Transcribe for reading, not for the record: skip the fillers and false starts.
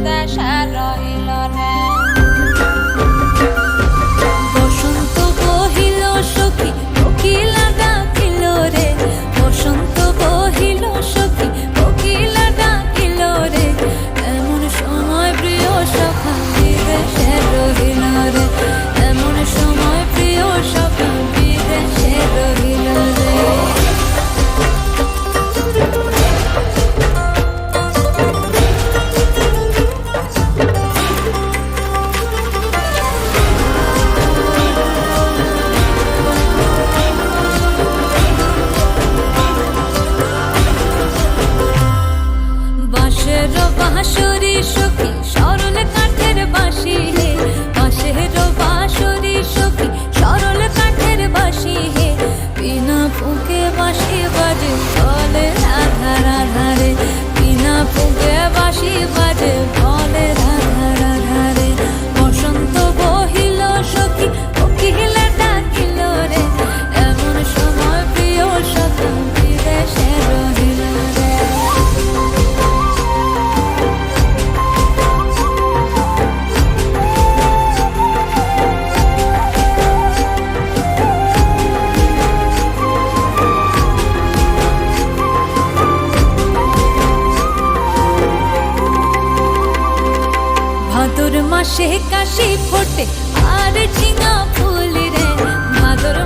দেশে রহিল রে। বসন্ত বহিল সখী কোকিলা ডাকিল রে, বসন্ত বহিল সখী কোকিলা ডাকিল রে, এমন সময় প্রিয় সখা বিদেশে রহিল রে, এমন সময় প্রিয় সখা বিদেশে রহিল রে। বাঁশের বাঁশরি সখী সরল কাঠের বাঁশি হে, বাঁশের বাঁশরি সখী সরল কাঠের বাঁশি হে, বিনা ফুঁকে বাঁশি বাজে বলে রাধা রাধা রে, বিনা ফুঁকে বাঁশি বাজে বলে রাধা রাধা রে। বসন্ত বহিল সখী কোকিলা ডাকিল রে, এমন সময় প্রিয় সখা বিদেশে রহিল রে। ভাদর মাসে কাশি ফোটে আর ঝিঙা ফুল রে, ভাদর